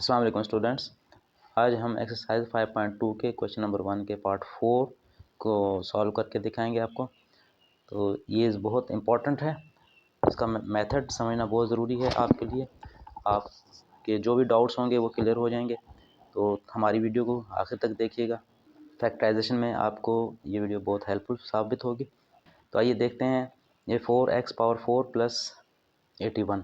अस्सलाम वालेकुम स्टूडेंट्स। आज हम एक्सरसाइज 5.2 के क्वेश्चन नंबर 1 के पार्ट 4 को सॉल्व करके दिखाएंगे आपको। तो ये बहुत इम्पोर्टेंट है, इसका मेथड समझना बहुत ज़रूरी है आपके लिए। आपके जो भी डाउट्स होंगे वो क्लियर हो जाएंगे। तो हमारी वीडियो को आखिर तक देखिएगा। फैक्टराइजेशन में आपको ये वीडियो बहुत हेल्पफुल साबित होगी। तो आइए देखते हैं। ये 4x power 4 plus 81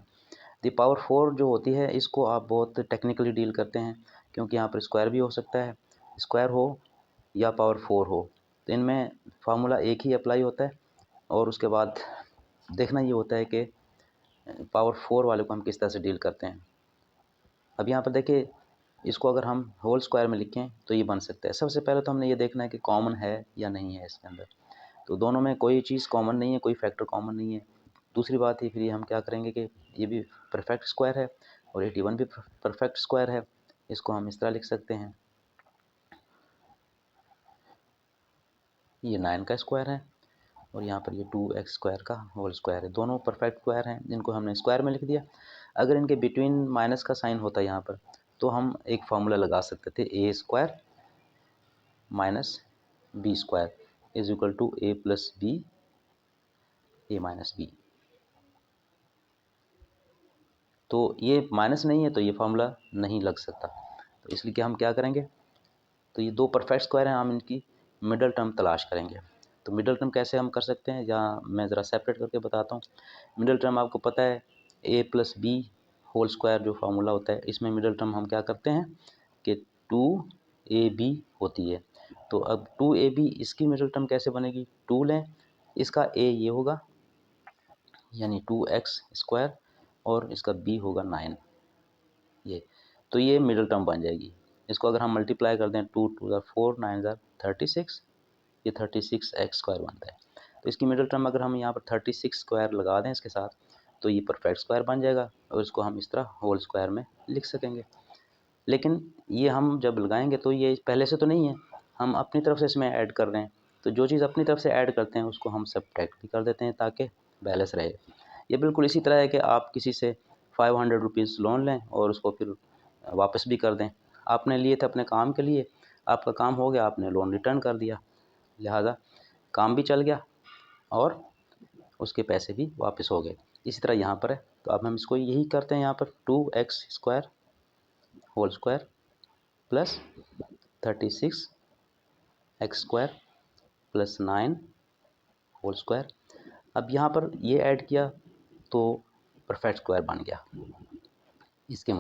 the power 4 जो होती है, इसको आप बहुत टेक्निकली डील करते हैं, क्योंकि यहाँ पर स्क्वायर भी हो सकता है, स्क्वायर हो या पावर 4 हो, तो इनमें फार्मूला एक ही अप्लाई होता है। और उसके बाद देखना ये होता है कि पावर 4 वाले को हम किस तरह से डील करते हैं। अब यहाँ पर देखिए, इसको अगर हम होल स्क्वायर में लिखें तो ये बन सकता है। सबसे पहले तो हमने ये देखना है कि कॉमन है या नहीं है इसके अंदर। तो दोनों में कोई चीज़ कॉमन नहीं है, कोई फैक्टर कॉमन नहीं है। दूसरी बात ही फिर हम क्या करेंगे कि ये भी परफेक्ट स्क्वायर है और 81 भी परफेक्ट स्क्वायर है। इसको हम इस तरह लिख सकते हैं, ये 9 का स्क्वायर है और यहाँ पर ये 2x स्क्वायर का होल स्क्वायर है। दोनों परफेक्ट स्क्वायर हैं, जिनको हमने स्क्वायर में लिख दिया। अगर इनके बिटवीन माइनस का साइन होता यहाँ पर, तो हम एक फार्मूला लगा सकते थे, A square minus B square is equal to A plus B A minus B. तो ये माइनस नहीं है तो ये फार्मूला नहीं लग सकता। तो इसलिए कि हम क्या करेंगे, तो ये दो परफेक्ट स्क्वायर हैं, हम इनकी मिडल टर्म तलाश करेंगे। तो मिडल टर्म कैसे हम कर सकते हैं, या मैं ज़रा सेपरेट करके बताता हूँ। मिडल टर्म आपको पता है, ए प्लस बी होल स्क्वायर जो फार्मूला होता है, इसमें मिडल टर्म हम क्या करते हैं कि 2ab होती है। तो अब 2ab इसकी मिडल टर्म कैसे बनेगी, 2 लें, इसका a ये होगा यानी 2x स्क्वायर और इसका b होगा 9, ये तो ये मिडल टर्म बन जाएगी। इसको अगर हम मल्टीप्लाई कर दें, 2 2 ज़ा 4 9 ज़ा 36, ये 36x स्क्वायर बनता है। तो इसकी मिडल टर्म अगर हम यहाँ पर 36 स्क्वायर लगा दें इसके साथ, तो ये परफेक्ट स्क्वायर बन जाएगा और इसको हम इस तरह होल स्क्वायर में लिख सकेंगे। लेकिन ये हम जब लगाएंगे तो ये पहले से तो नहीं है, हम अपनी तरफ से इसमें ऐड कर रहे हैं। तो जो चीज़ अपनी तरफ से ऐड करते हैं उसको हम सब्ट्रैक्ट भी कर देते हैं ताकि बैलेंस रहे। ये बिल्कुल इसी तरह है कि आप किसी से 500 रुपीज़ लोन लें और उसको फिर वापस भी कर दें। आपने लिए थे अपने काम के लिए, आपका काम हो गया, आपने लोन रिटर्न कर दिया, लिहाजा काम भी चल गया और उसके पैसे भी वापस हो गए। इसी तरह यहाँ पर है। तो अब हम इसको यही करते हैं, यहाँ पर 2x square whole square plus 36x square plus 9 whole square. अब यहाँ पर ये ऐड किया तो परफेक्ट स्क्वायर बन गया। इसके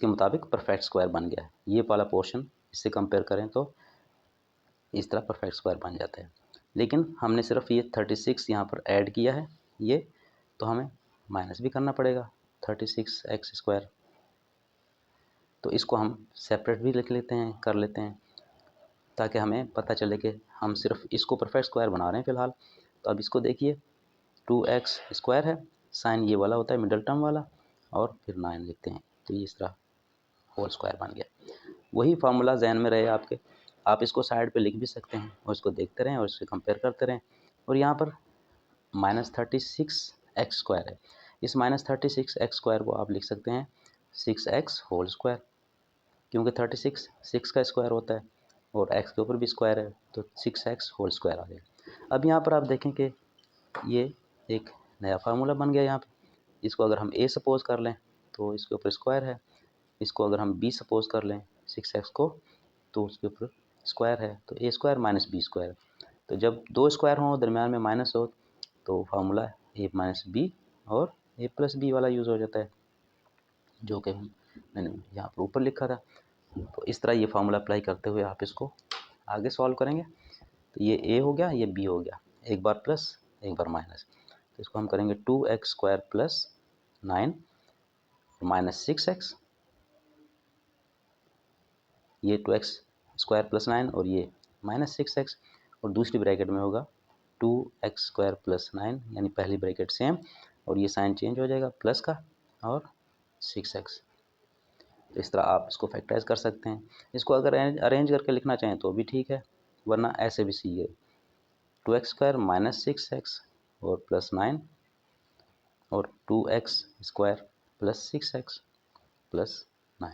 मुताबिक परफेक्ट स्क्वायर बन गया। ये वाला पोर्शन इससे कंपेयर करें तो इस तरह परफेक्ट स्क्वायर बन जाता है। लेकिन हमने सिर्फ ये 36 यहाँ पर ऐड किया है, ये तो हमें माइनस भी करना पड़ेगा 36x स्क्वायर। तो इसको हम सेपरेट भी लिख लेते हैं, कर लेते हैं, ताकि हमें पता चले कि हम सिर्फ इसको परफेक्ट स्क्वायर बना रहे हैं फ़िलहाल। तो अब इसको देखिए, 2x स्क्वायर है, साइन ये वाला होता है मिडल टर्म वाला, और फिर 9 लिखते हैं, तो ये इस तरह होल स्क्वायर बन गया। वही फार्मूला जहन में रहे आपके, आप इसको साइड पे लिख भी सकते हैं और इसको देखते रहें और इससे कंपेयर करते रहें। और यहाँ पर -36x स्क्वायर है, इस -36x स्क्वायर को आप लिख सकते हैं 6x होल स्क्वायर, क्योंकि 36 6 का स्क्वायर होता है और x के ऊपर भी स्क्वायर है, तो 6x होल स्क्वायर आ गया। अब यहाँ पर आप देखें कि ये एक नया फार्मूला बन गया। यहाँ पर इसको अगर हम a सपोज कर लें तो इसके ऊपर स्क्वायर है, इसको अगर हम b सपोज कर लें 6x को, तो उसके ऊपर स्क्वायर है, तो a square minus B square. तो जब दो स्क्वायर हों दरमियान में माइनस हो, तो फार्मूला a माइनस बी और a प्लस बी वाला यूज़ हो जाता है, जो कि मैंने यहाँ पर ऊपर लिखा था। तो इस तरह ये फार्मूला अप्लाई करते हुए आप इसको आगे सॉल्व करेंगे। तो ये a हो गया, ये b हो गया, एक बार प्लस एक बार माइनस। तो इसको हम करेंगे 2x square plus 9 minus 6x, ये 2x स्क्वायर प्लस 9 और ये माइनस 6x, और दूसरी ब्रैकेट में होगा 2x स्क्वायर प्लस 9, यानी पहली ब्रैकेट सेम और ये साइन चेंज हो जाएगा प्लस का और 6x। तो इस तरह आप इसको फैक्टराइज कर सकते हैं। इसको अगर अरेंज करके लिखना चाहें तो भी ठीक है, वरना ऐसे भी सही है, 2x स्क्वायर माइनस 6x और प्लस 9 और 2x² प्लस 6x प्लस 9।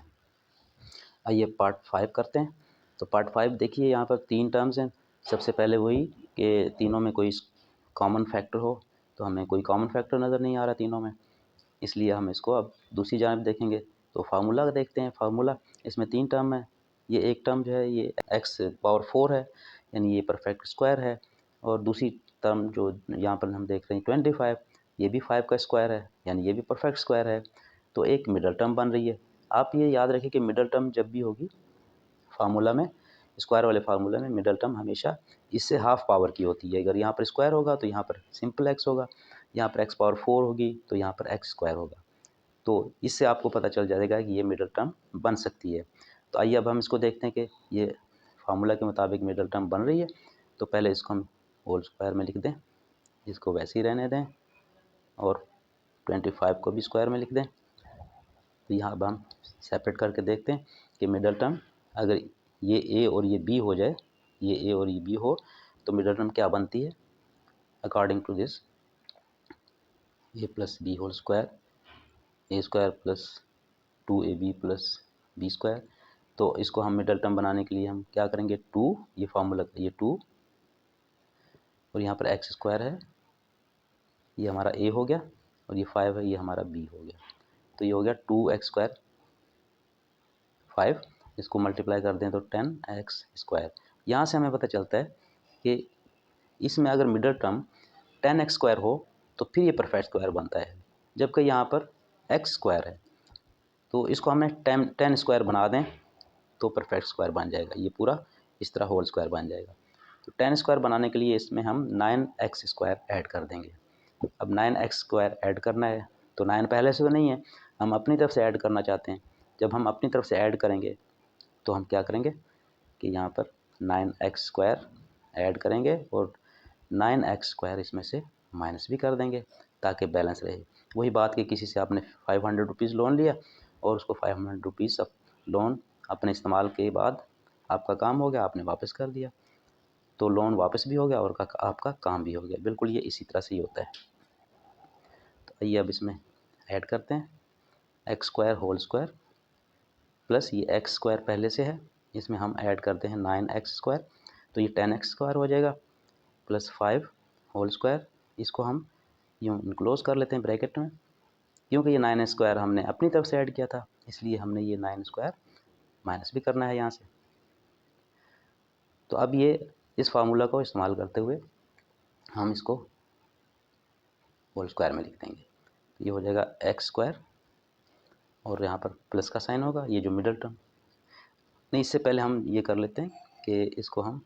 आइए पार्ट 5 करते हैं। तो पार्ट 5 देखिए, यहाँ पर 3 टर्म्स हैं। सबसे पहले वही कि तीनों में कोई कॉमन फैक्टर हो, तो हमें कोई कॉमन फैक्टर नज़र नहीं आ रहा तीनों में, इसलिए हम इसको अब दूसरी जानब देखेंगे। तो फार्मूला देखते हैं। फार्मूला, इसमें 3 टर्म है। ये एक टर्म जो है ये x⁴ है, यानी ये परफेक्ट स्क्वायर है। और दूसरी टर्म जो यहाँ पर हम देख रहे हैं 25, ये भी 5 का स्क्वायर है, यानी ये भी परफेक्ट स्क्वायर है। तो एक मिडल टर्म बन रही है। आप ये याद रखें कि मिडल टर्म जब भी होगी फार्मूला में, स्क्वायर वाले फार्मूला में मिडल टर्म हमेशा इससे हाफ पावर की होती है। अगर यहाँ पर स्क्वायर होगा तो यहाँ पर सिंपल x होगा, यहाँ पर x⁴ होगी तो यहाँ पर x² होगा। तो इससे आपको पता चल जाएगा कि ये मिडल टर्म बन सकती है। तो आइए अब हम इसको देखते हैं कि ये फार्मूला के मुताबिक मिडल टर्म बन रही है। तो पहले इसको हम होल स्क्वायर में लिख दें, इसको वैसे ही रहने दें, और 25 को भी स्क्वायर में लिख दें। तो यहाँ अब हम सेपरेट करके देखते हैं कि मिडल टर्म अगर ये ए और ये बी हो जाए, ये ए और ये बी हो, तो मिडल टर्म क्या बनती है according to this, A plus B whole square, a² plus 2ab plus b²। तो इसको हम मिडल टर्म बनाने के लिए हम क्या करेंगे, 2, ये फार्मूला ये 2, और यहाँ पर x² है, ये हमारा a हो गया, और ये 5 है, ये हमारा b हो गया। तो ये हो गया 2x², 5, इसको मल्टीप्लाई कर दें तो 10x²। यहाँ से हमें पता चलता है कि इसमें अगर मिडल टर्म 10x² हो तो फिर ये परफेक्ट स्क्वायर बनता है, जबकि यहाँ पर x² है। तो इसको हमें 10 बना दें तो परफेक्ट स्क्वायर बन जाएगा, ये पूरा इस तरह होल स्क्वायर बन जाएगा। तो 10 बनाने के लिए इसमें हम 9x² ऐड कर देंगे। अब 9x² ऐड करना है, तो 9 पहले से तो नहीं है, हम अपनी तरफ से ऐड करना चाहते हैं। जब हम अपनी तरफ से ऐड करेंगे तो हम क्या करेंगे कि यहाँ पर 9x² ऐड करेंगे और 9x² इसमें से माइनस भी कर देंगे ताकि बैलेंस रहे। वही बात कि किसी से आपने 500 रुपीज़ लोन लिया और उसको 500 रुपीज़ लोन अपने इस्तेमाल के बाद आपका काम हो गया, आपने वापस कर दिया, तो लोन वापस भी हो गया और आपका काम भी हो गया। बिल्कुल ये इसी तरह से ही होता है। तो आइए अब इसमें ऐड करते हैं, x² होल स्क्वायर प्लस ये x² पहले से है, इसमें हम ऐड करते हैं 9x², तो ये 10x² हो जाएगा, प्लस 5 होल स्क्वायर, इसको हम यूँ इनक्लोज कर लेते हैं ब्रैकेट में, क्योंकि ये 9² हमने अपनी तरफ से ऐड किया था, इसलिए हमने ये 9² माइनस भी करना है यहाँ से। तो अब ये इस फार्मूला को इस्तेमाल करते हुए हम इसको होल स्क्वायर में लिख देंगे। तो ये हो जाएगा x² और यहाँ पर प्लस का साइन होगा, ये जो मिडल टर्म। नहीं, इससे पहले हम ये कर लेते हैं कि इसको हम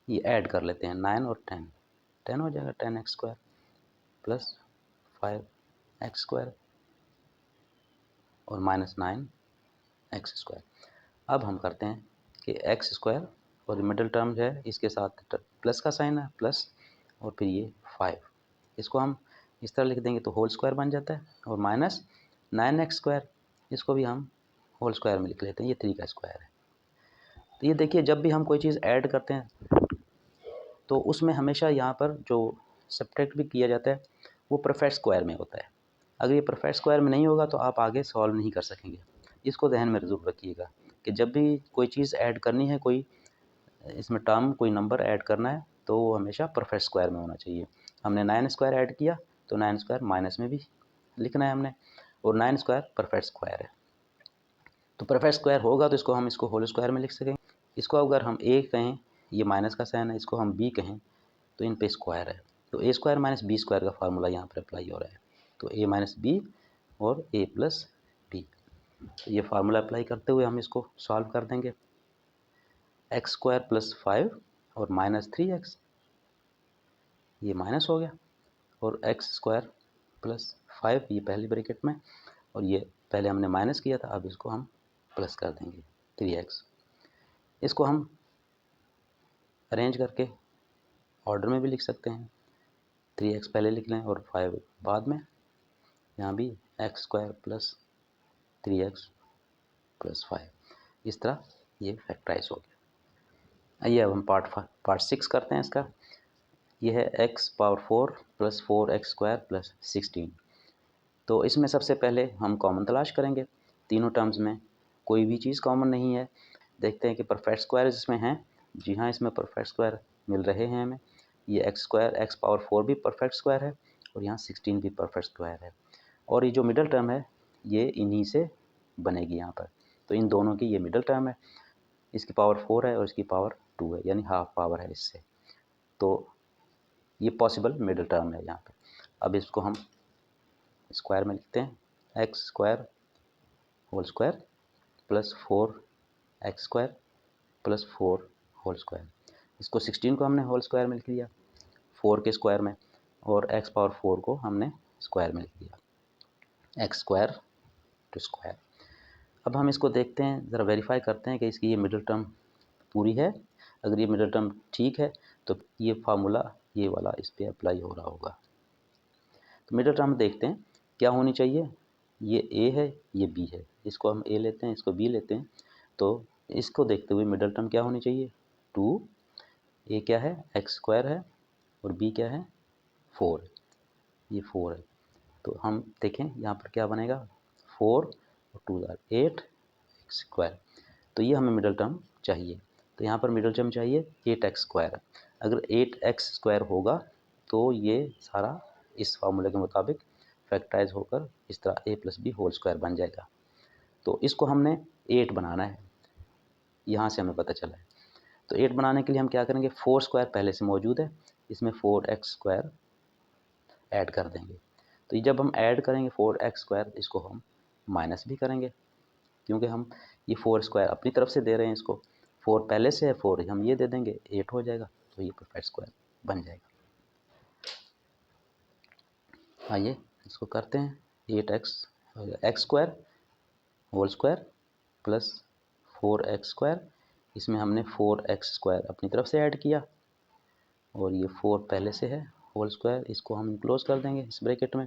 ये ऐड कर लेते हैं, 9 और 10 हो जाएगा, 10x² प्लस 5x² और माइनस 9x²। अब हम करते हैं कि x² और मिडल टर्म जो है इसके साथ प्लस का साइन है, प्लस और फिर ये 5, इसको हम इस तरह लिख देंगे तो होल स्क्वायर बन जाता है, और माइनस 9x², इसको भी हम होल स्क्वायर में लिख लेते हैं, ये 3 का स्क्वायर है। तो ये देखिए, जब भी हम कोई चीज़ ऐड करते हैं तो उसमें हमेशा यहाँ पर जो सब्ट्रैक्ट भी किया जाता है वो परफेक्ट स्क्वायर में होता है। अगर ये परफेक्ट स्क्वायर में नहीं होगा तो आप आगे सॉल्व नहीं कर सकेंगे। इसको ध्यान में ज़रूर रखिएगा कि जब भी कोई चीज़ ऐड करनी है, कोई इसमें टर्म कोई नंबर ऐड करना है, तो वो हमेशा परफेक्ट स्क्वायर में होना चाहिए। हमने 9² ऐड किया तो 9² माइनस में भी लिखना है हमने, और 9² परफेक्ट स्क्वायर है। तो परफेक्ट स्क्वायर होगा तो इसको होल स्क्वायर में लिख सकेंगे। इसको अगर हम a कहें, ये माइनस का साइन है, इसको हम b कहें तो इन पे स्क्वायर है, तो a² माइनस b² का फार्मूला यहाँ पर अप्लाई हो रहा है। तो a माइनस बी और a प्लस बी, तो ये फार्मूला अप्लाई करते हुए हम इसको सॉल्व कर देंगे। x² प्लस 5 और माइनस 3x, ये माइनस हो गया, और x² प्लस 5 ये पहली ब्रैकेट में, और ये पहले हमने माइनस किया था, अब इसको हम प्लस कर देंगे 3x। इसको हम अरेंज करके ऑर्डर में भी लिख सकते हैं, 3x पहले लिख लें और 5 बाद में। यहाँ भी x² प्लस 3x प्लस 5, इस तरह ये फैक्टराइज हो गया। आइए अब हम पार्ट 6 करते हैं इसका। ये है x power 4 plus 4x² plus 16। तो इसमें सबसे पहले हम कॉमन तलाश करेंगे। तीनों टर्म्स में कोई भी चीज़ कॉमन नहीं है। देखते हैं कि परफेक्ट स्क्वायर इसमें हैं। जी हाँ, इसमें परफेक्ट स्क्वायर मिल रहे हैं हमें। ये x पावर 4 भी परफेक्ट स्क्वायर है और यहाँ 16 भी परफेक्ट स्क्वायर है। और ये जो मिडल टर्म है ये इन्हीं से बनेगी यहाँ पर। तो इन दोनों की ये मिडल टर्म है। इसकी पावर 4 है और इसकी पावर 2 है, यानी हाफ पावर है इससे। तो ये पॉसिबल मिडल टर्म है यहाँ पे। अब इसको हम स्क्वायर में लिखते हैं। x² whole square plus 4x² plus 4 whole square. इसको 16 को हमने होल स्क्वायर में लिख लिया 4 के स्क्वायर में, और x पावर 4 को हमने स्क्वायर में लिख दिया x² टू स्क्वायर। अब हम इसको देखते हैं, ज़रा वेरीफाई करते हैं कि इसकी ये मिडल टर्म पूरी है। अगर ये मिडल टर्म ठीक है तो ये फार्मूला ये वाला इस पर अप्लाई हो रहा होगा। तो मिडल टर्म देखते हैं क्या होनी चाहिए। ये a है, ये b है। इसको हम a लेते हैं, इसको b लेते हैं। तो इसको देखते हुए मिडल टर्म क्या होनी चाहिए 2। a क्या है x² है और b क्या है 4। ये 4 है। तो हम देखें यहाँ पर क्या बनेगा 4 और 2 8 x²। तो ये हमें मिडल टर्म चाहिए। तो यहाँ पर मिडल टर्म चाहिए 8x²। अगर 8x² होगा तो ये सारा इस फार्मूले के मुताबिक फैक्टराइज होकर इस तरह a plus B whole square बन जाएगा। तो इसको हमने 8 बनाना है, यहाँ से हमें पता चला है। तो 8 बनाने के लिए हम क्या करेंगे 4 स्क्वायर पहले से मौजूद है, इसमें 4x² ऐड कर देंगे। तो जब हम ऐड करेंगे 4x², इसको हम माइनस भी करेंगे क्योंकि हम ये 4 स्क्वायर अपनी तरफ से दे रहे हैं। इसको 4 पहले से है, 4 हम ये दे देंगे, 8 हो जाएगा। तो ये परफेक्ट स्क्वायर बन जाएगा। आइए इसको करते हैं। 8x² whole square plus 4x²। इसमें हमने 4x² अपनी तरफ से ऐड किया और ये 4 पहले से है होल स्क्वायर, इसको हम क्लोज कर देंगे इस ब्रैकेट में।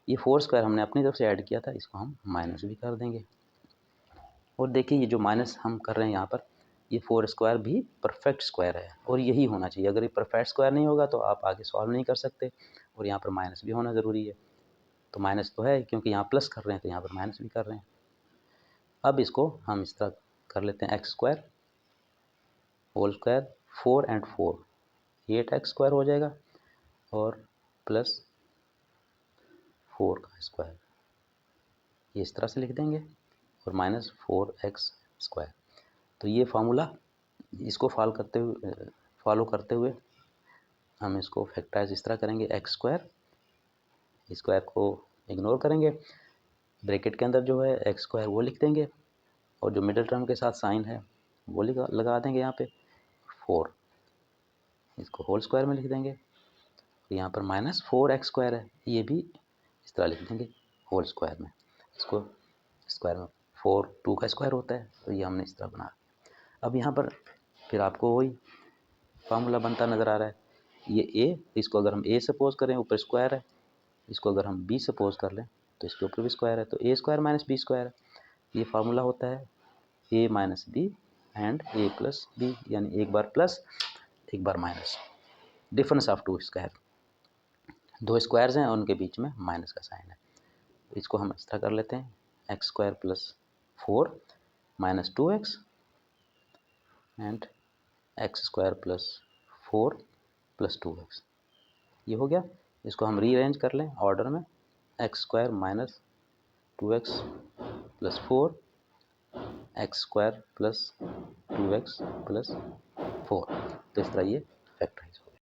ये 4 स्क्वायर हमने अपनी तरफ से ऐड किया था, इसको हम माइनस भी कर देंगे। और देखिए ये जो माइनस हम कर रहे हैं यहाँ पर, ये 4 स्क्वायर भी परफेक्ट स्क्वायर है और यही होना चाहिए। अगर ये परफेक्ट स्क्वायर नहीं होगा तो आप आगे सॉल्व नहीं कर सकते, और यहाँ पर माइनस भी होना ज़रूरी है। तो माइनस तो है क्योंकि यहाँ प्लस कर रहे हैं, तो यहाँ पर माइनस भी कर रहे हैं। अब इसको हम इस तरह कर लेते हैं x² whole square 4 and 4 8x² हो जाएगा और प्लस 4 का स्क्वायर, ये इस तरह से लिख देंगे, और माइनस 4x²। तो ये फार्मूला इसको फॉलो करते हुए हम इसको फैक्टराइज इस तरह करेंगे x², स्क्वायर को इग्नोर करेंगे, ब्रैकेट के अंदर जो है x² वो लिख देंगे, और जो मिडिल टर्म के साथ साइन है वो लगा देंगे यहाँ पे 4, इसको होल स्क्वायर में लिख देंगे। यहाँ पर माइनस 4x² है, ये भी इस तरह लिख देंगे होल स्क्वायर में। इसको स्क्वायर में 4 2 का स्क्वायर होता है, तो ये हमने इस तरह बना। अब यहाँ पर फिर आपको वही फार्मूला बनता नज़र आ रहा है। ये a, इसको अगर हम a सपोज करें ऊपर स्क्वायर है, इसको अगर हम b सपोज कर लें तो इसके ऊपर भी स्क्वायर है, तो a² माइनस b² है। ये फार्मूला होता है a minus B and a plus B, यानी एक बार प्लस एक बार minus, difference of 2 square. 2 squares हैं और उनके बीच में माइनस का साइन है। इसको हम इस तरह कर लेते हैं x² plus 4 minus 2x and x² plus 4 plus 2x, ये हो गया। इसको हम रीअरेंज कर लें ऑर्डर में, x² minus 2x plus 4 x² plus 2x plus 4। तो इस तरह ये फैक्टराइज